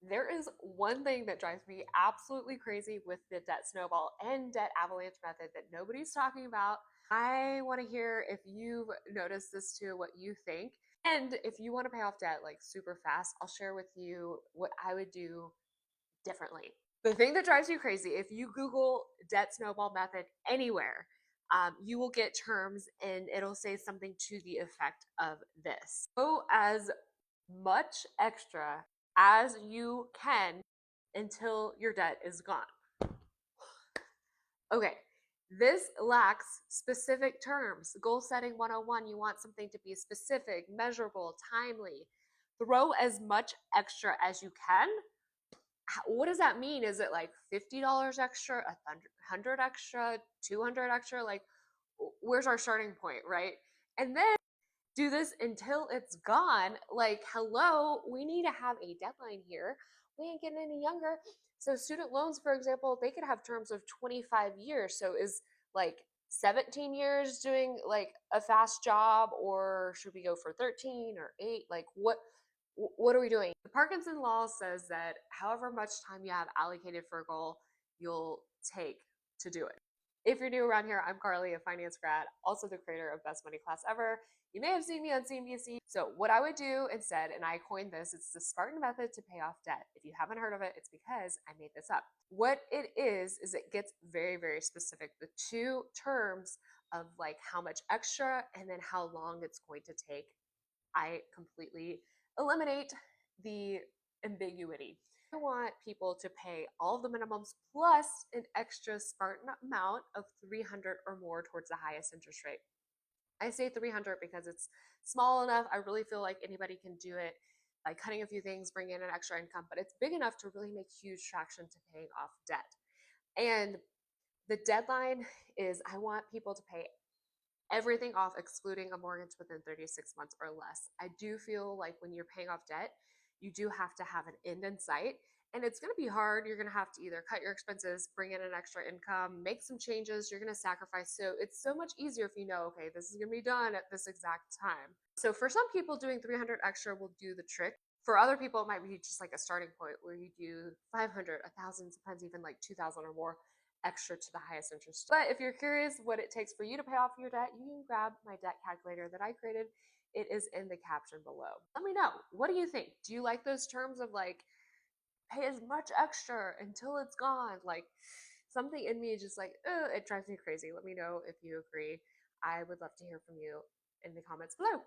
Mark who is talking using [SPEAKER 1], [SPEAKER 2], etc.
[SPEAKER 1] There is one thing that drives me absolutely crazy with the debt snowball and debt avalanche method that nobody's talking about. I want to hear if you've noticed this too, what you think. And if you want to pay off debt like super fast, I'll share with you what I would do differently. The thing that drives you crazy, if you Google debt snowball method anywhere, you will get terms and it'll say something to the effect of this. Go as much extra as you can until your debt is gone. Okay, this lacks specific terms. Goal setting 101, you want something to be specific, measurable, timely. Throw as much extra as you can. What does that mean? Is it like $50 extra, 100 extra, 200 extra? Like, where's our starting point, right? And then do this until it's gone. Like, hello, we need to have a deadline here. We ain't getting any younger. So, student loans, for example, they could have terms of 25 years. So, is like 17 years doing like a fast job, or should we go for 13 or 8? Like, what are we doing? The Parkinson law says that however much time you have allocated for a goal, you'll take to do it. If you're new around here, I'm Carly, a finance grad, also the creator of Best Money Class Ever. You may have seen me on CNBC. So what I would do instead, and I coined this, it's the Spartan method to pay off debt. If you haven't heard of it, it's because I made this up. What it is it gets very, very specific. The two terms of like how much extra and then how long it's going to take, I completely eliminate the ambiguity. I want people to pay all of the minimums plus an extra Spartan amount of 300 or more towards the highest interest rate. I say 300 because it's small enough. I really feel like anybody can do it by cutting a few things, bring in an extra income, but it's big enough to really make huge traction to paying off debt. And the deadline is I want people to pay everything off, excluding a mortgage within 36 months or less. I do feel like when you're paying off debt, you do have to have an end in sight. And it's going to be hard. You're going to have to either cut your expenses, bring in an extra income, make some changes. You're going to sacrifice. So it's so much easier if you know, okay, this is going to be done at this exact time. So for some people, doing 300 extra will do the trick. For other people, it might be just like a starting point where you do 500, 1,000, sometimes even like 2,000 or more extra to the highest interest. But if you're curious what it takes for you to pay off your debt, you can grab my debt calculator that I created. It is in the caption below. Let me know. What do you think? Do you like those terms of like pay as much extra until it's gone? Like something in me is just like, it drives me crazy. Let me know if you agree. I would love to hear from you in the comments below.